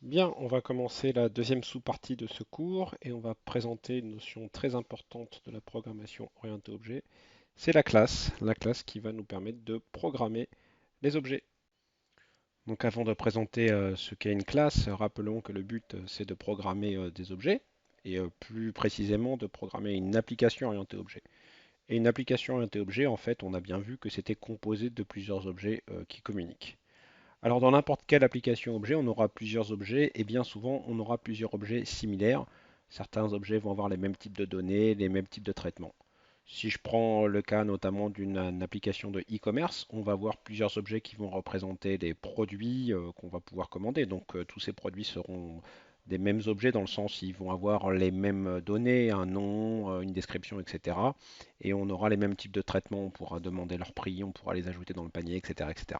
Bien, on va commencer la deuxième sous-partie de ce cours et on va présenter une notion très importante de la programmation orientée objet. C'est la classe qui va nous permettre de programmer les objets. Donc avant de présenter ce qu'est une classe, rappelons que le but c'est de programmer des objets et plus précisément de programmer une application orientée objet. Et une application orientée objet, en fait, on a bien vu que c'était composé de plusieurs objets qui communiquent. Alors dans n'importe quelle application objet, on aura plusieurs objets et bien souvent on aura plusieurs objets similaires. Certains objets vont avoir les mêmes types de données, les mêmes types de traitements. Si je prends le cas notamment d'une application de e-commerce, on va avoir plusieurs objets qui vont représenter des produits qu'on va pouvoir commander. Donc tous ces produits seront des mêmes objets dans le sens ils vont avoir les mêmes données, un nom, une description, etc. Et on aura les mêmes types de traitements, on pourra demander leur prix, on pourra les ajouter dans le panier, etc., etc.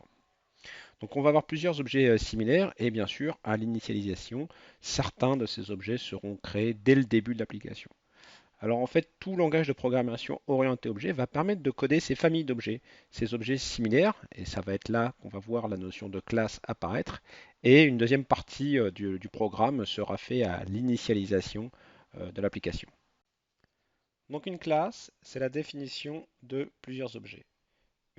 Donc on va avoir plusieurs objets similaires et bien sûr à l'initialisation, certains de ces objets seront créés dès le début de l'application. Alors en fait, tout langage de programmation orienté objet va permettre de coder ces familles d'objets, ces objets similaires, et ça va être là qu'on va voir la notion de classe apparaître. Et une deuxième partie du programme sera fait à l'initialisation de l'application. Donc une classe, c'est la définition de plusieurs objets.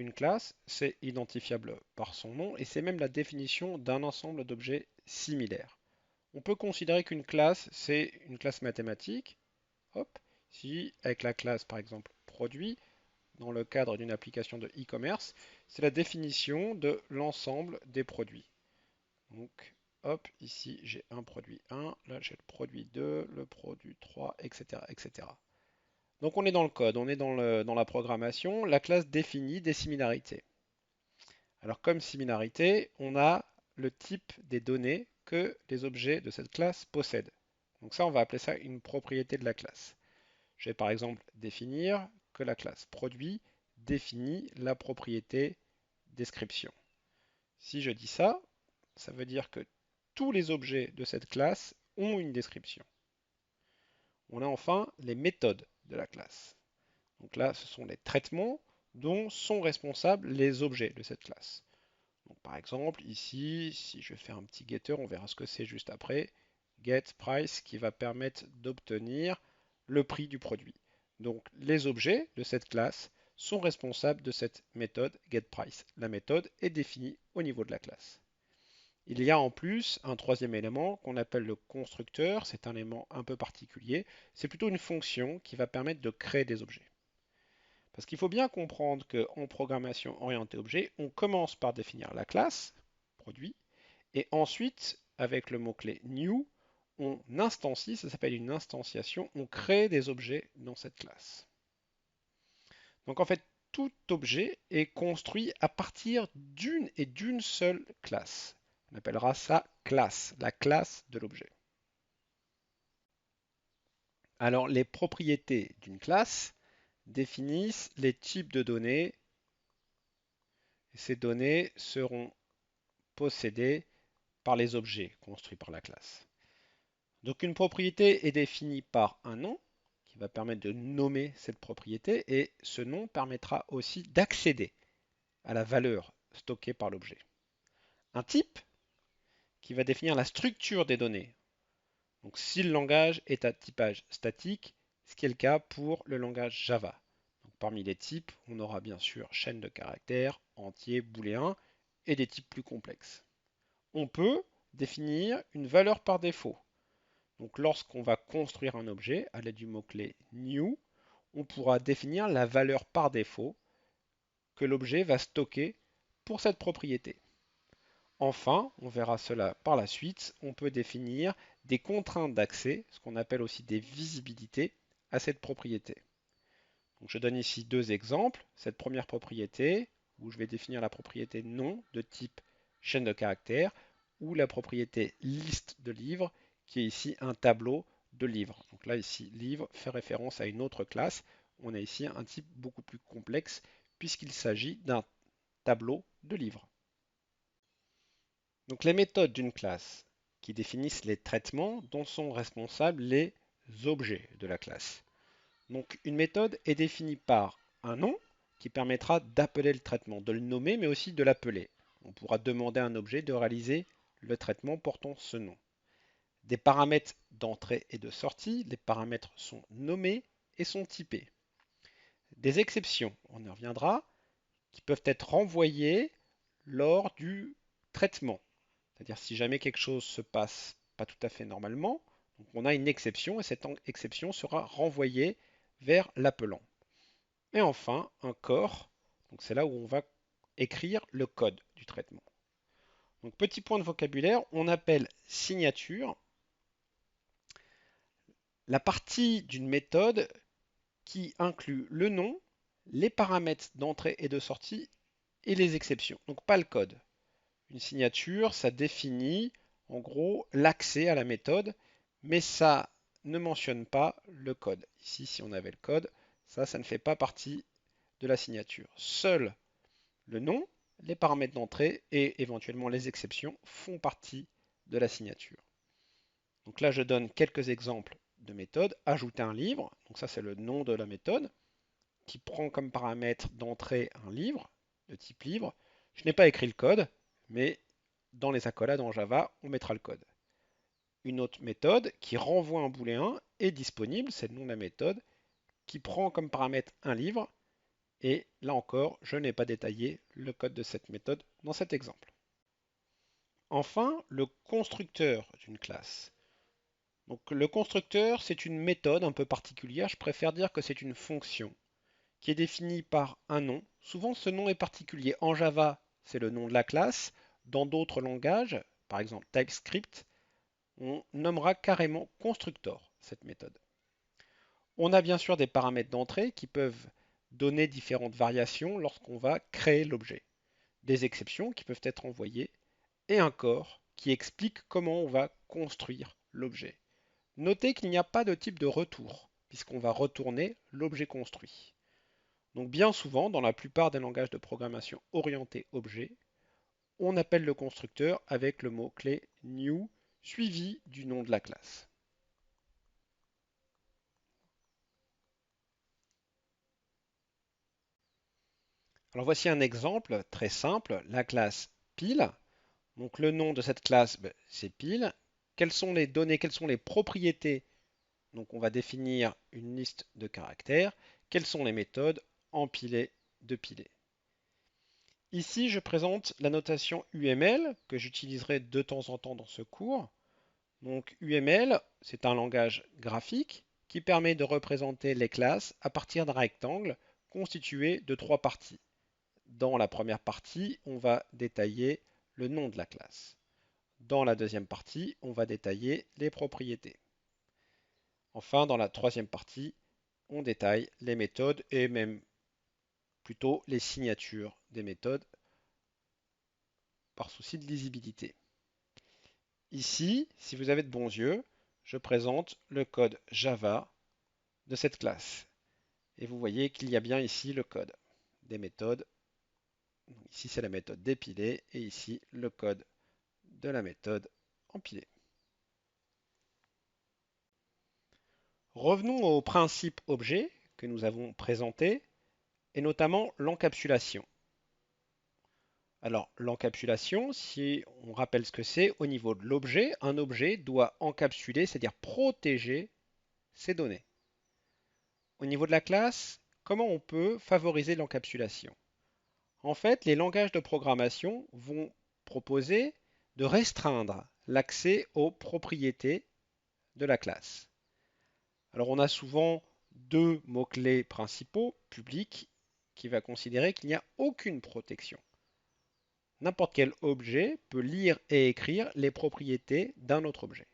Une classe, c'est identifiable par son nom et c'est même la définition d'un ensemble d'objets similaires. On peut considérer qu'une classe, c'est une classe mathématique. Hop, si avec la classe par exemple produit, dans le cadre d'une application de e-commerce, c'est la définition de l'ensemble des produits. Donc, hop, ici j'ai un produit 1, là j'ai le produit 2, le produit 3, etc., etc. Donc on est dans le code, on est dans la programmation. La classe définit des similarités. Alors comme similarité, on a le type des données que les objets de cette classe possèdent. Donc ça, on va appeler ça une propriété de la classe. Je vais par exemple définir que la classe produit définit la propriété description. Si je dis ça, ça veut dire que tous les objets de cette classe ont une description. On a enfin les méthodes de la classe. Donc là, ce sont les traitements dont sont responsables les objets de cette classe. Donc, par exemple, ici, si je fais un petit getter, on verra ce que c'est juste après. Get price qui va permettre d'obtenir le prix du produit. Donc, les objets de cette classe sont responsables de cette méthode getPrice. La méthode est définie au niveau de la classe. Il y a en plus un troisième élément qu'on appelle le constructeur. C'est un élément un peu particulier. C'est plutôt une fonction qui va permettre de créer des objets. Parce qu'il faut bien comprendre qu'en programmation orientée objet, on commence par définir la classe, produit, et ensuite, avec le mot-clé new, on instancie, ça s'appelle une instantiation, on crée des objets dans cette classe. Donc en fait, tout objet est construit à partir d'une et d'une seule classe. On appellera ça classe, la classe de l'objet. Alors les propriétés d'une classe définissent les types de données. Ces données seront possédées par les objets construits par la classe. Donc une propriété est définie par un nom qui va permettre de nommer cette propriété et ce nom permettra aussi d'accéder à la valeur stockée par l'objet. Un type qui va définir la structure des données. Donc si le langage est à typage statique, ce qui est le cas pour le langage Java. Donc, parmi les types, on aura bien sûr chaîne de caractères, entier, booléen et des types plus complexes. On peut définir une valeur par défaut. Donc lorsqu'on va construire un objet à l'aide du mot-clé new, on pourra définir la valeur par défaut que l'objet va stocker pour cette propriété. Enfin, on verra cela par la suite, on peut définir des contraintes d'accès, ce qu'on appelle aussi des visibilités, à cette propriété. Donc je donne ici deux exemples. Cette première propriété, où je vais définir la propriété nom de type chaîne de caractères, ou la propriété liste de livres, qui est ici un tableau de livres. Donc là, ici, livre fait référence à une autre classe. On a ici un type beaucoup plus complexe, puisqu'il s'agit d'un tableau de livres. Donc les méthodes d'une classe qui définissent les traitements dont sont responsables les objets de la classe. Donc une méthode est définie par un nom qui permettra d'appeler le traitement, de le nommer mais aussi de l'appeler. On pourra demander à un objet de réaliser le traitement portant ce nom. des paramètres d'entrée et de sortie. Les paramètres sont nommés et sont typés. Des exceptions, on y reviendra, qui peuvent être renvoyées lors du traitement. C'est-à-dire si jamais quelque chose se passe pas tout à fait normalement, donc on a une exception et cette exception sera renvoyée vers l'appelant. Et enfin, un corps, donc c'est là où on va écrire le code du traitement. Donc petit point de vocabulaire, on appelle signature la partie d'une méthode qui inclut le nom, les paramètres d'entrée et de sortie et les exceptions. Donc pas le code. Une signature, ça définit en gros l'accès à la méthode, mais ça ne mentionne pas le code. Ici, si on avait le code, ça ne fait pas partie de la signature. Seul le nom, les paramètres d'entrée et éventuellement les exceptions font partie de la signature. Donc là, je donne quelques exemples de méthodes. Ajouter un livre, donc ça c'est le nom de la méthode, qui prend comme paramètre d'entrée un livre, de type livre. Je n'ai pas écrit le code, mais dans les accolades en Java, on mettra le code. Une autre méthode qui renvoie un booléen est disponible, c'est le nom de la méthode, qui prend comme paramètre un livre. Et là encore, je n'ai pas détaillé le code de cette méthode dans cet exemple. Enfin, le constructeur d'une classe. Donc, le constructeur, c'est une méthode un peu particulière. Je préfère dire que c'est une fonction qui est définie par un nom. Souvent, ce nom est particulier. En Java, c'est le nom de la classe. Dans d'autres langages, par exemple TypeScript, on nommera carrément constructor cette méthode. On a bien sûr des paramètres d'entrée qui peuvent donner différentes variations lorsqu'on va créer l'objet. Des exceptions qui peuvent être envoyées et un corps qui explique comment on va construire l'objet. Notez qu'il n'y a pas de type de retour puisqu'on va retourner l'objet construit. Donc bien souvent, dans la plupart des langages de programmation orientés objet, on appelle le constructeur avec le mot-clé new suivi du nom de la classe. Alors voici un exemple très simple, la classe pile. Donc le nom de cette classe, c'est pile. Quelles sont les données, quelles sont les propriétés? Donc on va définir une liste de caractères. Quelles sont les méthodes? Empiler, depiler. Ici, je présente la notation UML que j'utiliserai de temps en temps dans ce cours. Donc UML, c'est un langage graphique qui permet de représenter les classes à partir d'un rectangle constitué de trois parties. Dans la première partie, on va détailler le nom de la classe. Dans la deuxième partie, on va détailler les propriétés. Enfin, dans la troisième partie, on détaille les méthodes et même plutôt les signatures des méthodes par souci de lisibilité. Ici, si vous avez de bons yeux, je présente le code Java de cette classe. Et vous voyez qu'il y a bien ici le code des méthodes. Ici, c'est la méthode dépiler et ici, le code de la méthode empiler. Revenons au principe objet que nous avons présenté et notamment l'encapsulation. Alors, l'encapsulation, si on rappelle ce que c'est, au niveau de l'objet, un objet doit encapsuler, c'est-à-dire protéger ses données. Au niveau de la classe, comment on peut favoriser l'encapsulation? En fait, les langages de programmation vont proposer de restreindre l'accès aux propriétés de la classe. Alors, on a souvent deux mots-clés principaux, public, qui va considérer qu'il n'y a aucune protection. N'importe quel objet peut lire et écrire les propriétés d'un autre objet.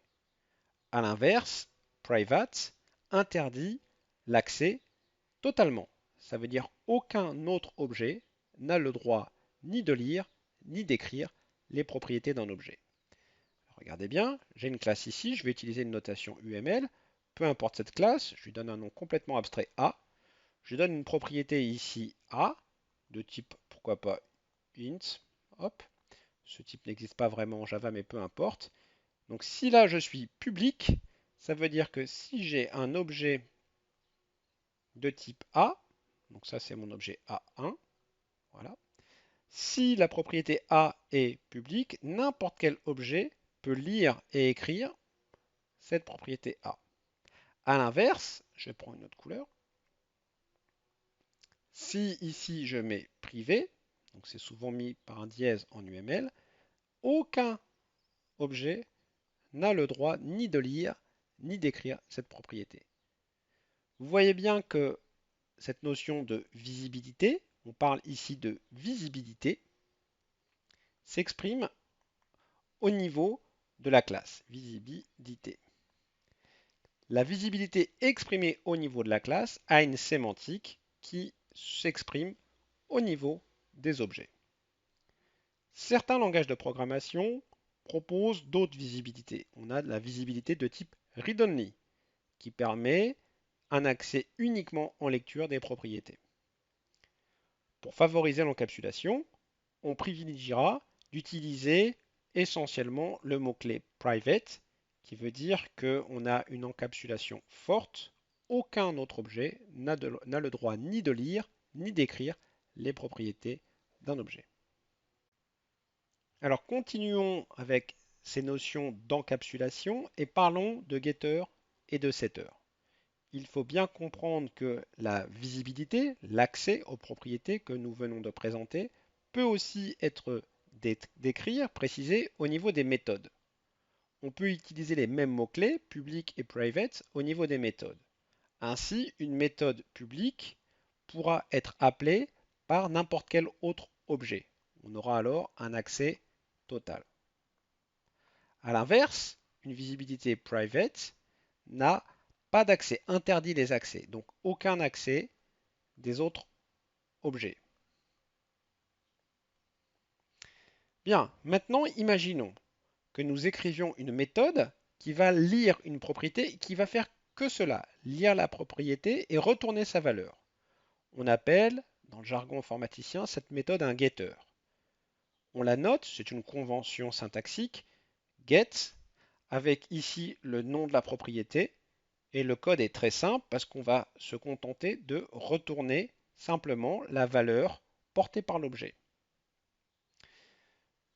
A l'inverse, private interdit l'accès totalement. Ça veut dire aucun autre objet n'a le droit ni de lire ni d'écrire les propriétés d'un objet. Regardez bien, j'ai une classe ici, je vais utiliser une notation UML. Peu importe cette classe, je lui donne un nom complètement abstrait A. Je donne une propriété ici A, de type, pourquoi pas, int. Hop. Ce type n'existe pas vraiment en Java, mais peu importe. Donc si là je suis public, ça veut dire que si j'ai un objet de type A, donc ça c'est mon objet A1, voilà. Si la propriété A est publique, n'importe quel objet peut lire et écrire cette propriété A. À l'inverse, je prends une autre couleur. Si ici je mets privé, donc c'est souvent mis par un dièse en UML, aucun objet n'a le droit ni de lire ni d'écrire cette propriété. Vous voyez bien que cette notion de visibilité, on parle ici de visibilité, s'exprime au niveau de la classe visibilité. La visibilité exprimée au niveau de la classe a une sémantique qui s'exprime au niveau des objets. Certains langages de programmation proposent d'autres visibilités. On a de la visibilité de type read-only qui permet un accès uniquement en lecture des propriétés. Pour favoriser l'encapsulation, on privilégiera d'utiliser essentiellement le mot-clé private, qui veut dire qu'on a une encapsulation forte. Aucun autre objet n'a le droit ni de lire ni d'écrire les propriétés d'un objet. Alors continuons avec ces notions d'encapsulation et parlons de getter et de setter. Il faut bien comprendre que la visibilité, l'accès aux propriétés que nous venons de présenter, peut aussi être précisé au niveau des méthodes. On peut utiliser les mêmes mots-clés, public et private, au niveau des méthodes. Ainsi, une méthode publique pourra être appelée par n'importe quel autre objet. On aura alors un accès total. A l'inverse, une visibilité private n'a pas d'accès, interdit les accès, donc aucun accès des autres objets. Bien, maintenant imaginons que nous écrivions une méthode qui va lire une propriété et qui va faire que cela, lire la propriété et retourner sa valeur. On appelle, dans le jargon informaticien, cette méthode un getter. On la note, c'est une convention syntaxique, get, avec ici le nom de la propriété, et le code est très simple parce qu'on va se contenter de retourner simplement la valeur portée par l'objet.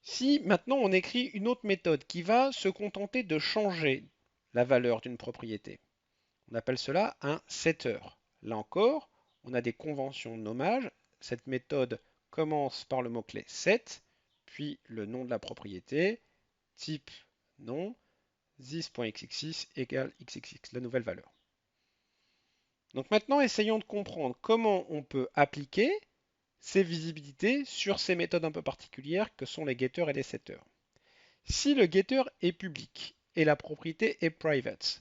Si maintenant on écrit une autre méthode qui va se contenter de changer la valeur d'une propriété, on appelle cela un setter. Là encore, on a des conventions de nommage. Cette méthode commence par le mot-clé set, puis le nom de la propriété, type nom, this.xx6 égale xxx, la nouvelle valeur. Donc maintenant, essayons de comprendre comment on peut appliquer ces visibilités sur ces méthodes un peu particulières que sont les getters et les setters. Si le getter est public et la propriété est private,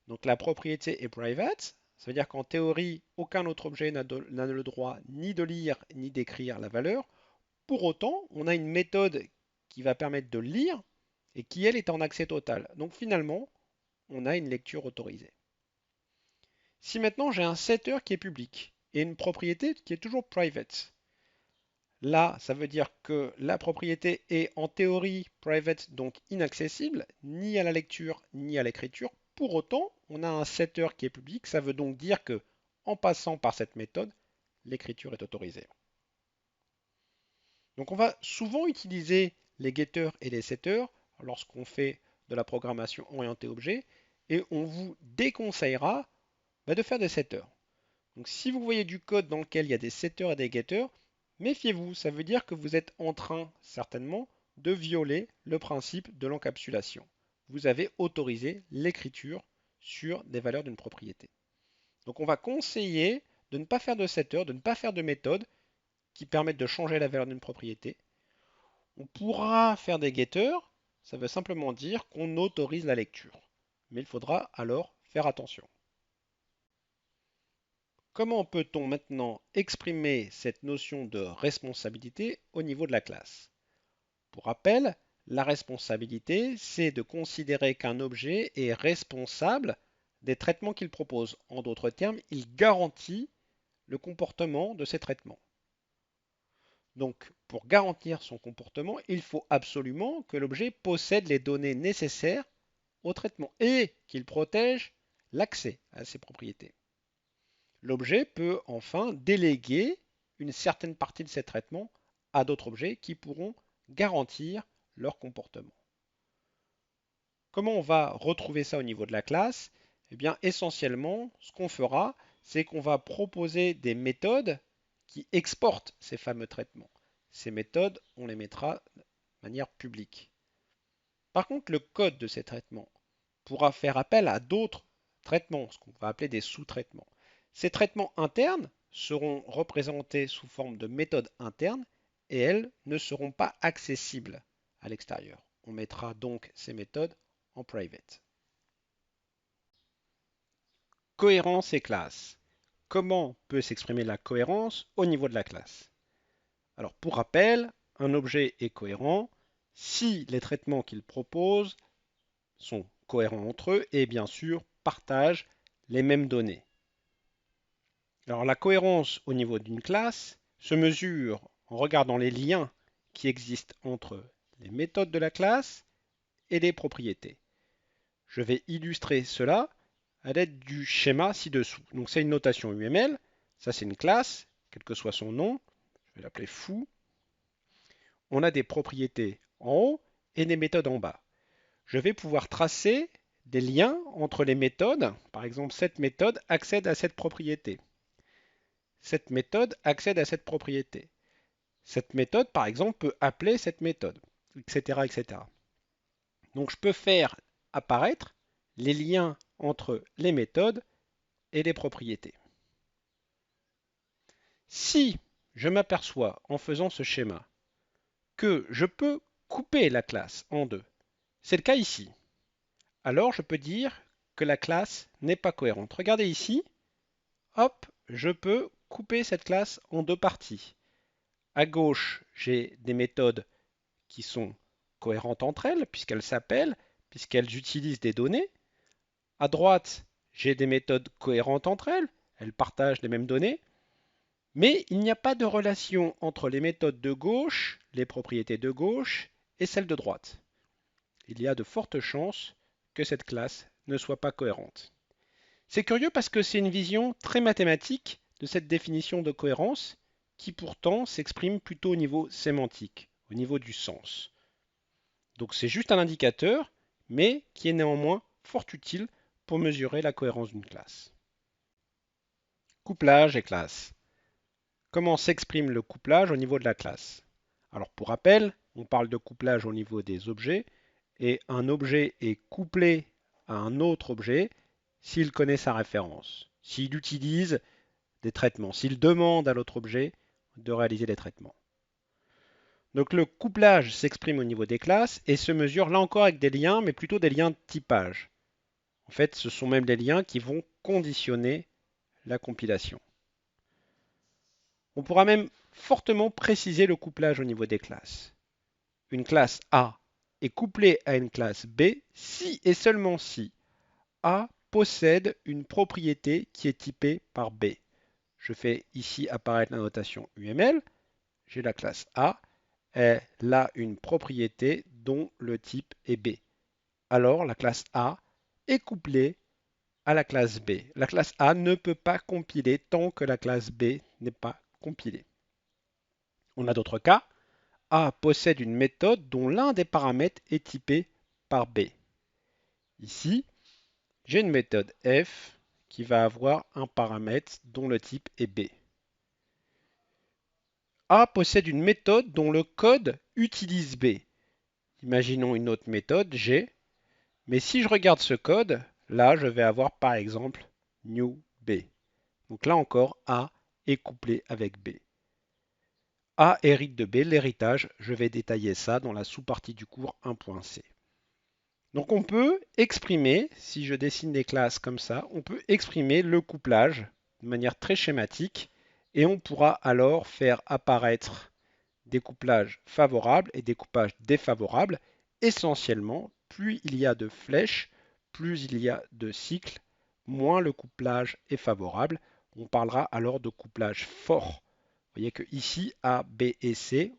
donc la propriété est private, ça veut dire qu'en théorie, aucun autre objet n'a le droit ni de lire ni d'écrire la valeur. Pour autant, on a une méthode qui va permettre de lire et qui, elle, est en accès total. Donc finalement, on a une lecture autorisée. Si maintenant j'ai un setter qui est public et une propriété qui est toujours private, là, ça veut dire que la propriété est en théorie private, donc inaccessible, ni à la lecture ni à l'écriture. Pour autant, on a un setter qui est public, ça veut donc dire que en passant par cette méthode, l'écriture est autorisée. Donc on va souvent utiliser les getters et les setters lorsqu'on fait de la programmation orientée objet et on vous déconseillera de faire des setters. Donc si vous voyez du code dans lequel il y a des setters et des getters, méfiez-vous, ça veut dire que vous êtes en train certainement de violer le principe de l'encapsulation. Vous avez autorisé l'écriture sur des valeurs d'une propriété. Donc on va conseiller de ne pas faire de setter, de ne pas faire de méthode qui permettent de changer la valeur d'une propriété. On pourra faire des getters, ça veut simplement dire qu'on autorise la lecture. Mais il faudra alors faire attention. Comment peut-on maintenant exprimer cette notion de responsabilité au niveau de la classe? Pour rappel, la responsabilité, c'est de considérer qu'un objet est responsable des traitements qu'il propose. En d'autres termes, il garantit le comportement de ces traitements. Donc, pour garantir son comportement, il faut absolument que l'objet possède les données nécessaires au traitement et qu'il protège l'accès à ces propriétés. L'objet peut enfin déléguer une certaine partie de ces traitements à d'autres objets qui pourront garantir leur comportement. Comment on va retrouver ça au niveau de la classe? Eh bien, essentiellement, ce qu'on fera, c'est qu'on va proposer des méthodes qui exportent ces fameux traitements. Ces méthodes, on les mettra de manière publique. Par contre, le code de ces traitements pourra faire appel à d'autres traitements, ce qu'on va appeler des sous-traitements. Ces traitements internes seront représentés sous forme de méthodes internes et elles ne seront pas accessibles à l'extérieur. On mettra donc ces méthodes en private. Cohérence et classe. Comment peut s'exprimer la cohérence au niveau de la classe? Alors pour rappel, un objet est cohérent si les traitements qu'il propose sont cohérents entre eux et bien sûr partagent les mêmes données. Alors la cohérence au niveau d'une classe se mesure en regardant les liens qui existent entre les méthodes de la classe et les propriétés. Je vais illustrer cela à l'aide du schéma ci-dessous. Donc c'est une notation UML, ça c'est une classe, quel que soit son nom, je vais l'appeler foo. On a des propriétés en haut et des méthodes en bas. Je vais pouvoir tracer des liens entre les méthodes. Par exemple, cette méthode accède à cette propriété. Cette méthode accède à cette propriété. Cette méthode, par exemple, peut appeler cette méthode, etc., etc. Donc je peux faire apparaître les liens entre les méthodes et les propriétés. Si je m'aperçois en faisant ce schéma que je peux couper la classe en deux, c'est le cas ici, alors je peux dire que la classe n'est pas cohérente. Regardez ici, hop, je peux couper cette classe en deux parties. À gauche, j'ai des méthodes qui sont cohérentes entre elles, puisqu'elles s'appellent, puisqu'elles utilisent des données. À droite, j'ai des méthodes cohérentes entre elles, elles partagent les mêmes données. Mais il n'y a pas de relation entre les méthodes de gauche, les propriétés de gauche, et celles de droite. Il y a de fortes chances que cette classe ne soit pas cohérente. C'est curieux parce que c'est une vision très mathématique de cette définition de cohérence qui pourtant s'exprime plutôt au niveau sémantique, au niveau du sens. Donc c'est juste un indicateur, mais qui est néanmoins fort utile pour mesurer la cohérence d'une classe. Couplage et classe. Comment s'exprime le couplage au niveau de la classe? Alors pour rappel, on parle de couplage au niveau des objets, et un objet est couplé à un autre objet s'il connaît sa référence, s'il utilise des traitements, s'il demande à l'autre objet de réaliser des traitements. Donc le couplage s'exprime au niveau des classes et se mesure là encore avec des liens, mais plutôt des liens de typage. En fait, ce sont même des liens qui vont conditionner la compilation. On pourra même fortement préciser le couplage au niveau des classes. Une classe A est couplée à une classe B si et seulement si A possède une propriété qui est typée par B. Je fais ici apparaître la notation UML. J'ai la classe A. Elle a une propriété dont le type est B. Alors la classe A est couplée à la classe B. La classe A ne peut pas compiler tant que la classe B n'est pas compilée. On a d'autres cas. A possède une méthode dont l'un des paramètres est typé par B. Ici, j'ai une méthode f qui va avoir un paramètre dont le type est B. A possède une méthode dont le code utilise B. Imaginons une autre méthode, G. Mais si je regarde ce code, là, je vais avoir par exemple new B. Donc là encore, A est couplé avec B. A hérite de B, l'héritage, je vais détailler ça dans la sous-partie du cours 1.c. Donc on peut exprimer, si je dessine des classes comme ça, on peut exprimer le couplage de manière très schématique et on pourra alors faire apparaître des couplages favorables et des couplages défavorables. Essentiellement, plus il y a de flèches, plus il y a de cycles, moins le couplage est favorable. On parlera alors de couplage fort. Vous voyez que ici, A, B et C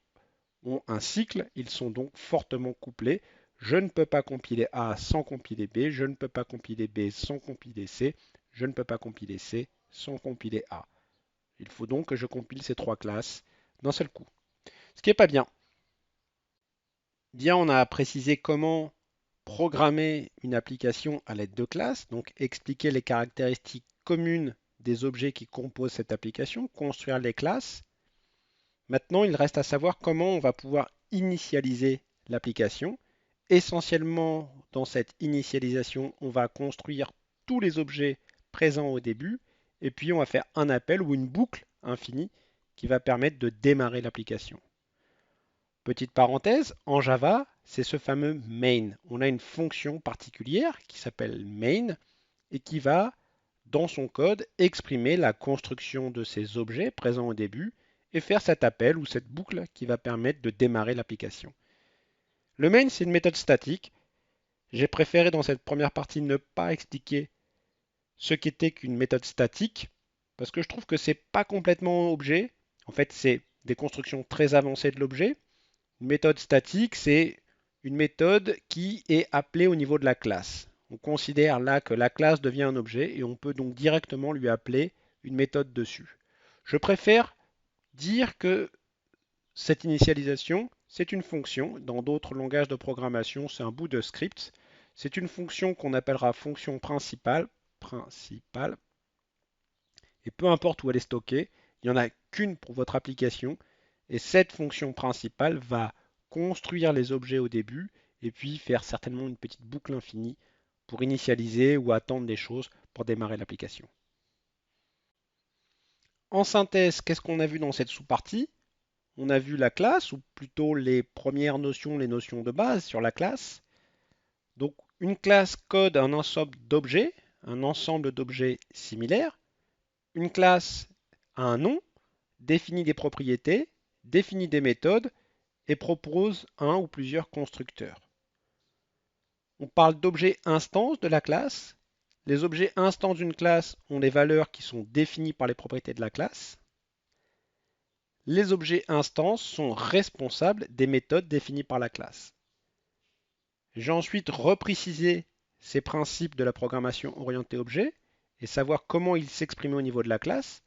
ont un cycle, ils sont donc fortement couplés. Je ne peux pas compiler A sans compiler B, je ne peux pas compiler B sans compiler C, je ne peux pas compiler C sans compiler A. Il faut donc que je compile ces trois classes d'un seul coup. Ce qui n'est pas bien. Bien, on a précisé comment programmer une application à l'aide de classes, donc expliquer les caractéristiques communes des objets qui composent cette application, construire les classes. Maintenant, il reste à savoir comment on va pouvoir initialiser l'application. Essentiellement, dans cette initialisation, on va construire tous les objets présents au début, et puis on va faire un appel ou une boucle infinie qui va permettre de démarrer l'application. Petite parenthèse, en Java, c'est ce fameux main. On a une fonction particulière qui s'appelle main et qui va, dans son code, exprimer la construction de ces objets présents au début et faire cet appel ou cette boucle qui va permettre de démarrer l'application. Le main, c'est une méthode statique. J'ai préféré dans cette première partie ne pas expliquer ce qu'était qu'une méthode statique parce que je trouve que c'est pas complètement objet. En fait, c'est des constructions très avancées de l'objet. Une méthode statique, c'est une méthode qui est appelée au niveau de la classe. On considère là que la classe devient un objet et on peut donc directement lui appeler une méthode dessus. Je préfère dire que cette initialisation, c'est une fonction. Dans d'autres langages de programmation, c'est un bout de script. C'est une fonction qu'on appellera fonction principale. Et peu importe où elle est stockée, il n'y en a qu'une pour votre application. Et cette fonction principale va construire les objets au début et puis faire certainement une petite boucle infinie pour initialiser ou attendre des choses pour démarrer l'application. En synthèse, qu'est-ce qu'on a vu dans cette sous-partie? On a vu la classe, ou plutôt les premières notions, les notions de base sur la classe. Donc une classe code un ensemble d'objets similaires. Une classe a un nom, définit des propriétés, définit des méthodes et propose un ou plusieurs constructeurs. On parle d'objets instances de la classe. Les objets instances d'une classe ont des valeurs qui sont définies par les propriétés de la classe. Les objets instances sont responsables des méthodes définies par la classe. J'ai ensuite reprécisé ces principes de la programmation orientée objet et savoir comment ils s'expriment au niveau de la classe.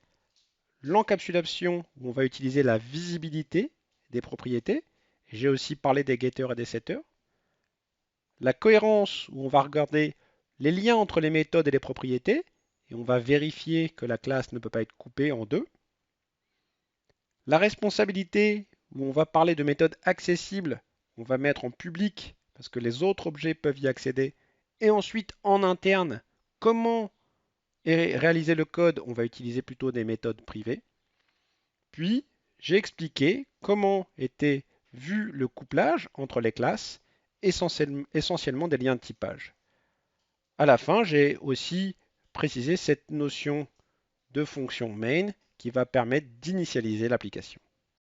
L'encapsulation, où on va utiliser la visibilité des propriétés. J'ai aussi parlé des getters et des setters. La cohérence, où on va regarder les liens entre les méthodes et les propriétés, et on va vérifier que la classe ne peut pas être coupée en deux. La responsabilité, où on va parler de méthodes accessibles, on va mettre en public, parce que les autres objets peuvent y accéder. Et ensuite, en interne, comment réaliser le code, on va utiliser plutôt des méthodes privées. Puis, j'ai expliqué comment était vu le couplage entre les classes, essentiellement des liens de typage. À la fin, j'ai aussi précisé cette notion de fonction main qui va permettre d'initialiser l'application.